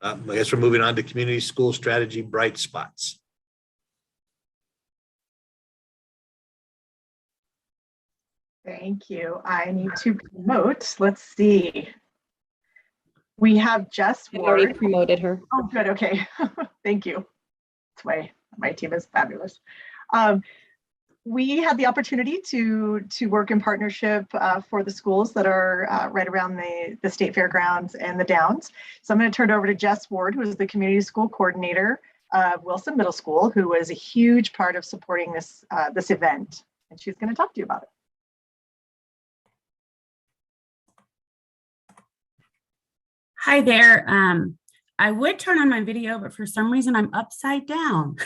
I guess we're moving on to community school strategy bright spots. Thank you. I need to promote. Let's see. We have Jess I already Ward. promoted her. Oh, good. Okay. Thank you. That's why my team is fabulous. We had the opportunity to work in partnership for the schools that are right around the State Fairgrounds and the Downs. So I'm going to turn it over to Jess Ward, who is the community school coordinator of Wilson Middle School, who was a huge part of supporting this event. And she's going to talk to you about it. Hi there. I would turn on my video, but for some reason I'm upside down.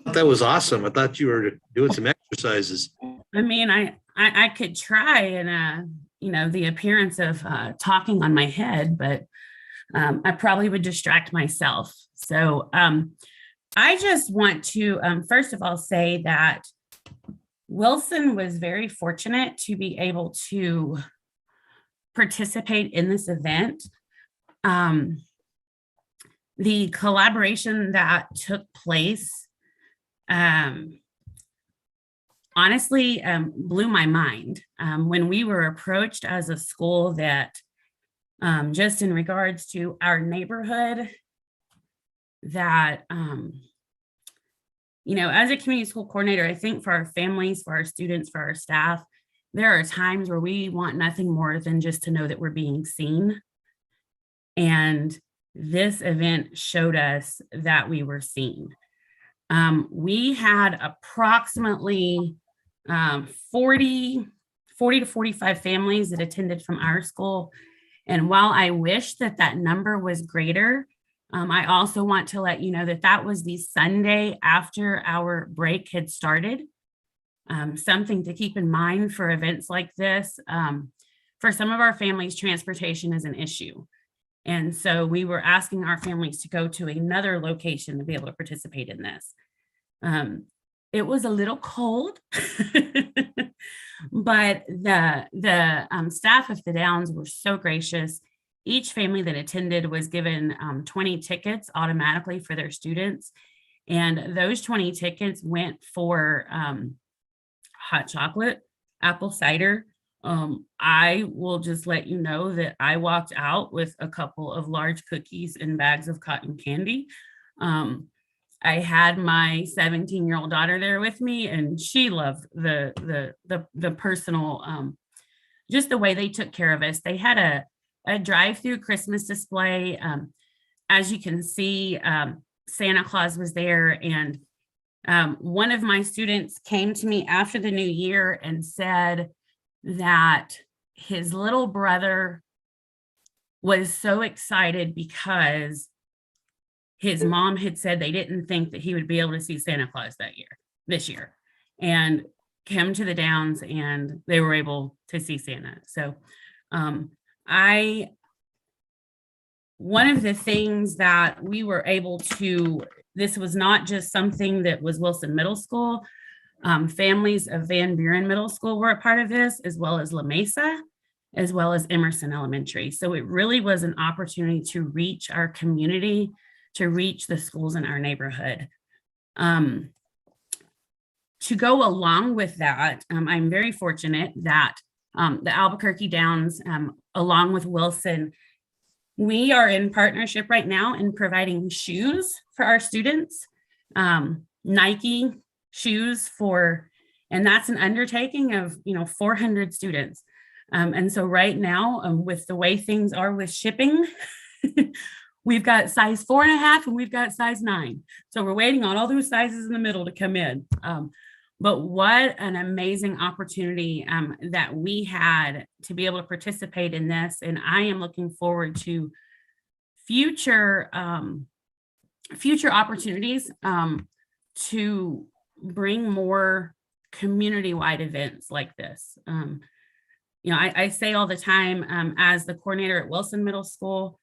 That was awesome. I thought you were doing some exercises. I mean, I could try and, you know, the appearance of talking on my head, but I probably would distract myself. So I just want to, first of all, say that Wilson was very fortunate to be able to participate in this event. The collaboration that took place honestly blew my mind when we were approached as a school that just in regards to our neighborhood that you know, as a community school coordinator, I think for our families, for our students, for our staff, there are times where we want nothing more than just to know that we're being seen. And this event showed us that we were seen. We had approximately 40 to 45 families that attended from our school. And while I wish that that number was greater, I also want to let you know that that was the Sunday after our break had started. Something to keep in mind for events like this. For some of our families, transportation is an issue. And so we were asking our families to go to another location to be able to participate in this. It was a little cold, but the staff of the Downs were so gracious. Each family that attended was given 20 tickets automatically for their students. And those 20 tickets went for hot chocolate, apple cider. I will just let you know that I walked out with a couple of large cookies and bags of cotton candy. I had my 17-year-old daughter there with me, and she loved the personal, just the way they took care of us. They had a drive-through Christmas display. As you can see, Santa Claus was there, and one of my students came to me after the new year and said that his little brother was so excited because his mom had said they didn't think that he would be able to see Santa Claus this year, and came to the Downs and they were able to see Santa. So one of the things that we were able to, this was not just something that was Wilson Middle School. Families of Van Buren Middle School were a part of this, as well as La Mesa, as well as Emerson Elementary. So it really was an opportunity to reach our community to reach the schools in our neighborhood. To go along with that, I'm very fortunate that the Albuquerque Downs, along with Wilson, we are in partnership right now in providing shoes for our students, Nike shoes and that's an undertaking of 400 students. And so right now, with the way things are with shipping, we've got size 4.5 and we've got size 9. So we're waiting on all those sizes in the middle to come in. But what an amazing opportunity that we had to be able to participate in this. And I am looking forward to future opportunities to bring more community-wide events like this. I say all the time, as the coordinator at Wilson Middle School,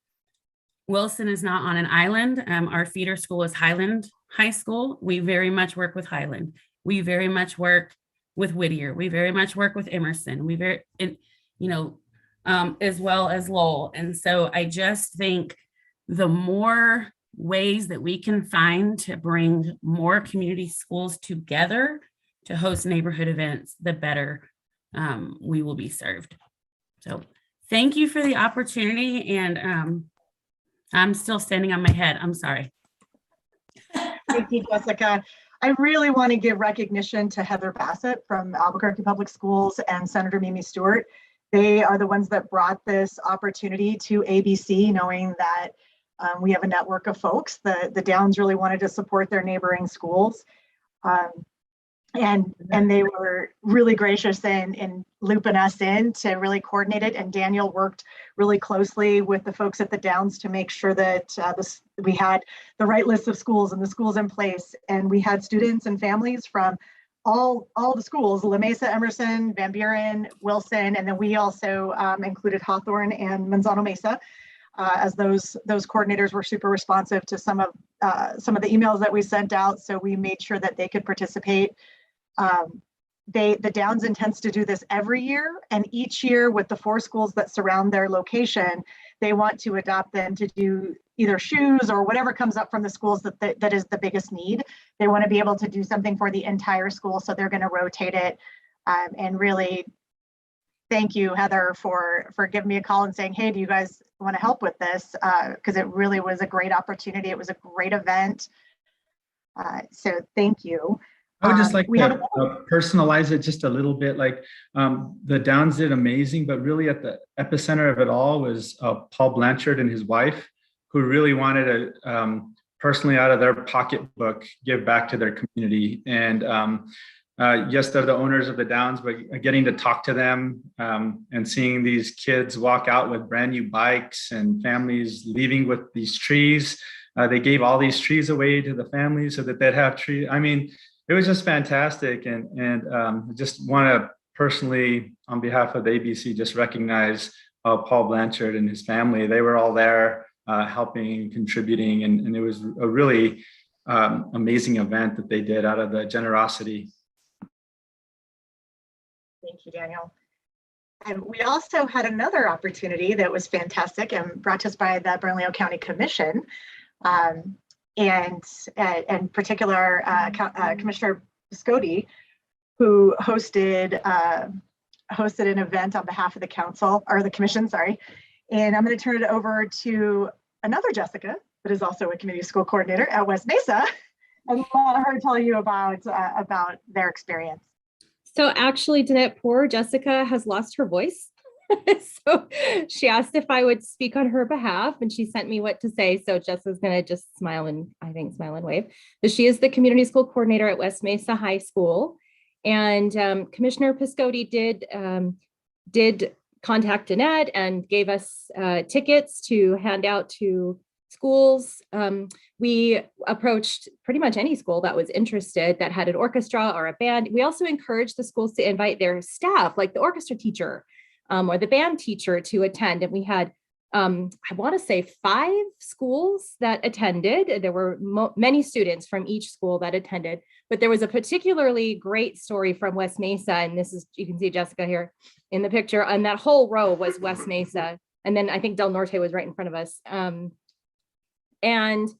Wilson is not on an island. Our feeder school is Highland High School. We very much work with Highland. We very much work with Whittier. We very much work with Emerson. As well as Lowell. And so I just think the more ways that we can find to bring more community schools together to host neighborhood events, the better we will be served. So thank you for the opportunity. And I'm still standing on my head. I'm sorry. Thank you, Jessica. I really want to give recognition to Heather Bassett from Albuquerque Public Schools and Senator Mimi Stewart. They are the ones that brought this opportunity to ABC, knowing that we have a network of folks. The Downs really wanted to support their neighboring schools. And they were really gracious in looping us in to really coordinate it. And Daniel worked really closely with the folks at the Downs to make sure that we had the right list of schools and the schools in place. And we had students and families from all the schools, La Mesa, Emerson, Van Buren, Wilson, and then we also included Hawthorne and Manzano Mesa, as those coordinators were super responsive to some of the emails that we sent out. So we made sure that they could participate. The Downs intends to do this every year, and each year with the 4 schools that surround their location, they want to adopt them to do either shoes or whatever comes up from the schools that is the biggest need. They want to be able to do something for the entire school, so they're going to rotate it. And really, thank you, Heather, for giving me a call and saying, hey, do you guys want to help with this? Because it really was a great opportunity. It was a great event. So thank you. I would just like to personalize it just a little bit. Like the Downs did amazing, but really at the epicenter of it all was Paul Blanchard and his wife, who really wanted to personally out of their pocketbook give back to their community. And yes, they're the owners of the Downs, but getting to talk to them and seeing these kids walk out with brand new bikes and families leaving with these trees. They gave all these trees away to the families so that they'd have trees. I mean, it was just fantastic. And just want to personally, on behalf of the ABC, just recognize Paul Blanchard and his family. They were all there helping and contributing. And it was a really amazing event that they did out of the generosity. Thank you, Daniel. And we also had another opportunity that was fantastic and brought to us by the Bernalillo County Commission. And in particular, Commissioner Piscotti, who hosted an event on behalf of the council, or the commission, sorry. And I'm going to turn it over to another Jessica, that is also a community school coordinator at West Mesa, and let her tell you about their experience. So actually, Danette, poor Jessica has lost her voice. So she asked if I would speak on her behalf, and she sent me what to say. So Jessica's going to just smile and wave. But she is the community school coordinator at West Mesa High School. And Commissioner Piscotti did contact Danette and gave us tickets to hand out to schools. We approached pretty much any school that was interested, that had an orchestra or a band. We also encouraged the schools to invite their staff, like the orchestra teacher or the band teacher, to attend. And we had, I want to say 5 schools that attended. There were many students from each school that attended, but there was a particularly great story from West Mesa. And this is, you can see Jessica here in the picture, and that whole row was West Mesa. And then I think Del Norte was right in front of us. And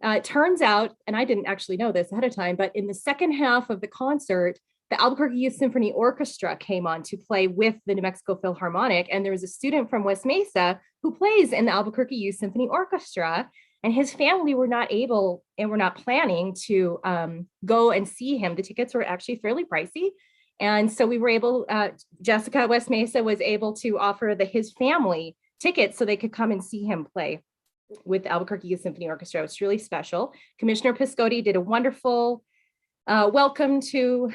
It turns out, and I didn't actually know this ahead of time, but in the second half of the concert, the Albuquerque Youth Symphony Orchestra came on to play with the New Mexico Philharmonic. And there was a student from West Mesa who plays in the Albuquerque Youth Symphony Orchestra. And his family were not able and were not planning to go and see him. The tickets were actually fairly pricey. And so we were able, Jessica at West Mesa was able to offer his family tickets so they could come and see him play with the Albuquerque Youth Symphony Orchestra. It's really special. Commissioner Piscotti did a wonderful welcome to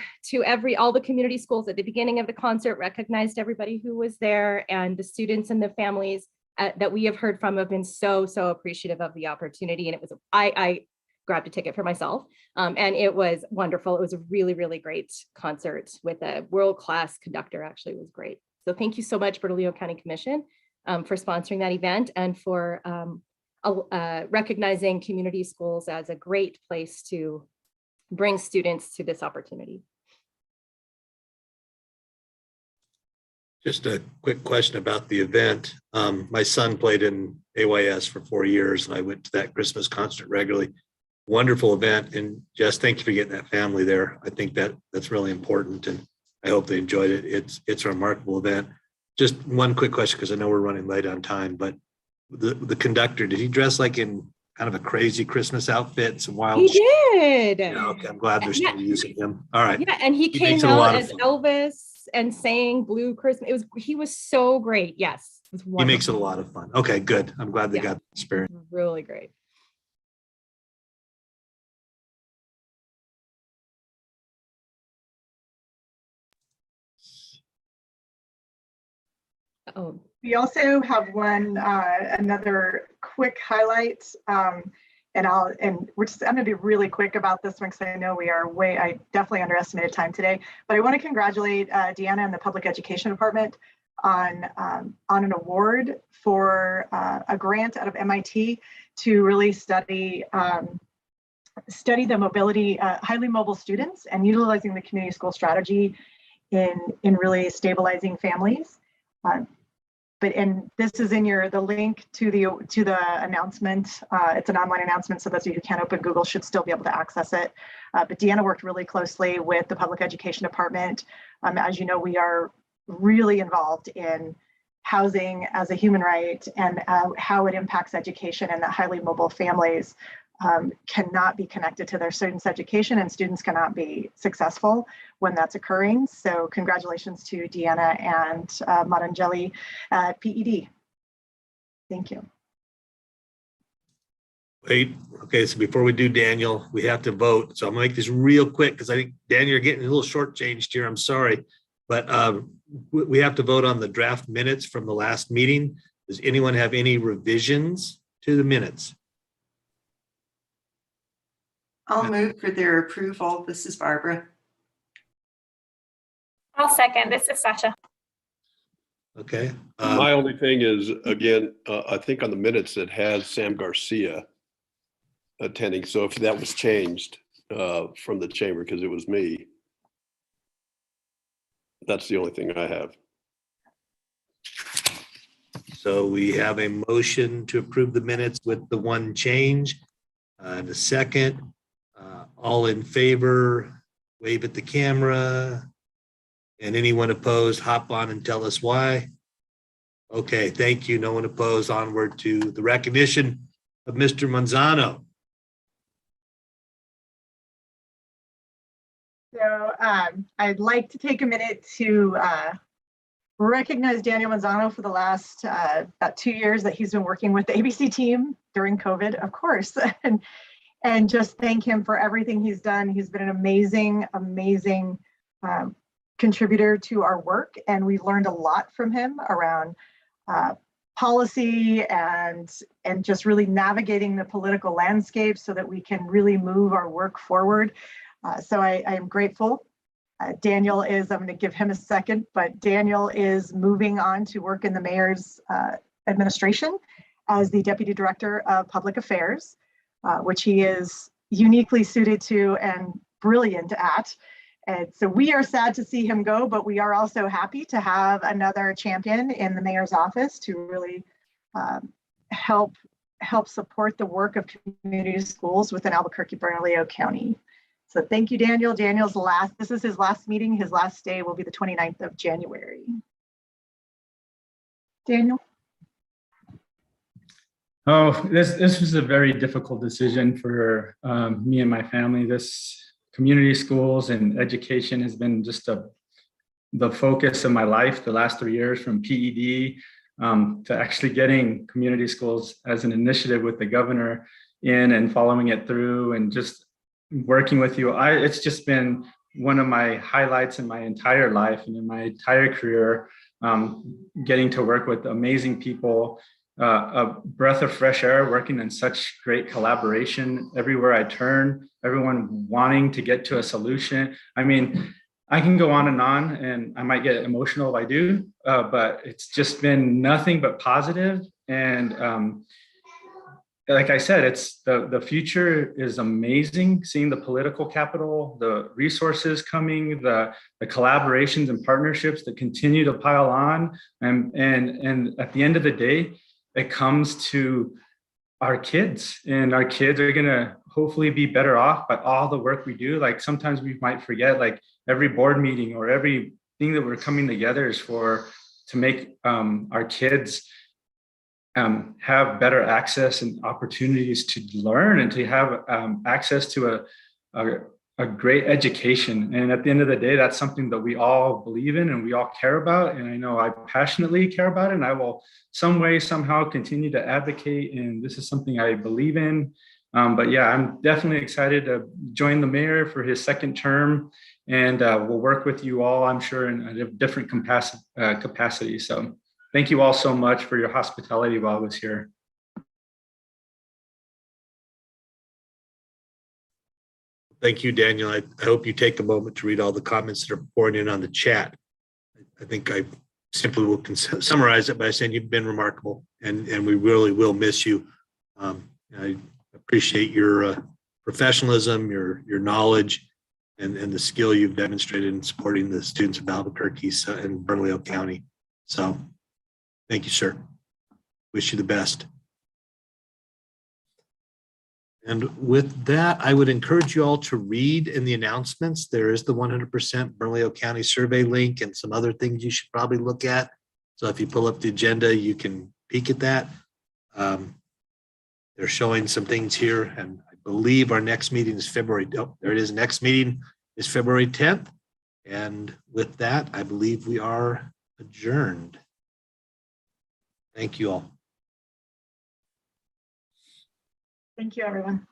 all the community schools at the beginning of the concert, recognized everybody who was there, and the students and the families that we have heard from have been so appreciative of the opportunity. And it was, I grabbed a ticket for myself, and it was wonderful. It was a really great concert with a world-class conductor. Actually, it was great. So thank you so much, Bernalillo County Commission, for sponsoring that event and for recognizing community schools as a great place to bring students to this opportunity. Just a quick question about the event. My son played in AYS for 4 years, and I went to that Christmas concert regularly. Wonderful event. And Jess, thank you for getting that family there. I think that's really important, and I hope they enjoyed it. It's a remarkable event. Just one quick question, because I know we're running late on time, but the conductor, did he dress like in kind of a crazy Christmas outfit, some wild? He did. Yeah, okay, I'm glad they're still using him. All right. Yeah, and he came makes it a lot out of as fun. Elvis and sang Blue Christmas. He was so great. Yes, it was He wonderful. makes it a lot of fun. Okay, good. I'm glad they got the spirit. Really great. Oh, We also have another quick highlight, I'm gonna be really quick about this one because I know I definitely underestimated time today, but I want to congratulate Deanna and the Public Education Department on an award for a grant out of MIT to really study the mobility, highly mobile students, and utilizing the community school strategy in really stabilizing families. And this is in the link to the announcement. It's an online announcement, so those of you who can't open Google should still be able to access it. But Deanna worked really closely with the Public Education Department. As you know, we are really involved in housing as a human right and how it impacts education, and that highly mobile families cannot be connected to their students' education, and students cannot be successful when that's occurring. So congratulations to Deanna and Marangeli at PED. Thank you. Wait, okay, so before we do Daniel, we have to vote. So I'm gonna make this real quick because I think, Daniel, you're getting a little shortchanged here. I'm sorry. But we have to vote on the draft minutes from the last meeting. Does anyone have any revisions to the minutes? I'll move for their approval. This is Barbara. I'll second. This is Sasha. Okay. My only thing is, again, I think on the minutes it has Sam Garcia attending. So if that was changed from the chamber, because it was me, that's the only thing I have. So we have a motion to approve the minutes with the one change. And a second, all in favor, wave at the camera. And anyone opposed, hop on and tell us why. Okay, thank you. No one opposed. Onward to the recognition of Mr. Manzano. So I'd like to take a minute to recognize Daniel Manzano for the last about 2 years that he's been working with the ABC team during COVID, of course, and just thank him for everything he's done. He's been an amazing contributor to our work, and we've learned a lot from him around policy and just really navigating the political landscape so that we can really move our work forward. So I am grateful. Daniel is, I'm going to give him a second, but Daniel is moving on to work in the mayor's administration as the Deputy Director of Public Affairs, which he is uniquely suited to and brilliant at. And so we are sad to see him go, but we are also happy to have another champion in the mayor's office to really help help support the work of community schools within Albuquerque, Bernalillo County. So thank you, Daniel. This is his last meeting. His last day will be the 29th of January. Daniel? Oh, this was a very difficult decision for me and my family. This community schools and education has been just the focus of my life the last 3 years, from PED to actually getting community schools as an initiative with the governor in and following it through and just working with you. It's just been one of my highlights in my entire life and in my entire career, getting to work with amazing people, a breath of fresh air, working in such great collaboration everywhere I turn, everyone wanting to get to a solution. I mean, I can go on and I might get emotional if I do, but it's just been nothing but positive. And like I said, it's the future is amazing. Seeing the political capital, the resources coming, the collaborations and partnerships that continue to pile on, and at the end of the day, it comes to our kids, and our kids are gonna hopefully be better off by all the work we do. Like sometimes we might forget, like every board meeting or every thing that we're coming together is to make our kids have better access and opportunities to learn and to have access to a great education. And at the end of the day, that's something that we all believe in and we all care about. And I know I passionately care about it, and I will some way, somehow continue to advocate. And this is something I believe in. But yeah, I'm definitely excited to join the mayor for his second term. And we'll work with you all, I'm sure, in a different capacity. So thank you all so much for your hospitality while I was here. Thank you, Daniel. I hope you take a moment to read all the comments that are pouring in on the chat. I think I simply will summarize it by saying you've been remarkable, and we really will miss you. I appreciate your professionalism, your knowledge, and the skill you've demonstrated in supporting the students of Albuquerque and Bernalillo County. So thank you, sir. Wish you the best. And with that, I would encourage you all to read in the announcements. There is the 100% Bernalillo County survey link and some other things you should probably look at. So if you pull up the agenda, you can peek at that. They're showing some things here, and I believe our next meeting is February. Oh, there it is. Next meeting is February 10th. And with that, I believe we are adjourned. Thank you all. Thank you, everyone.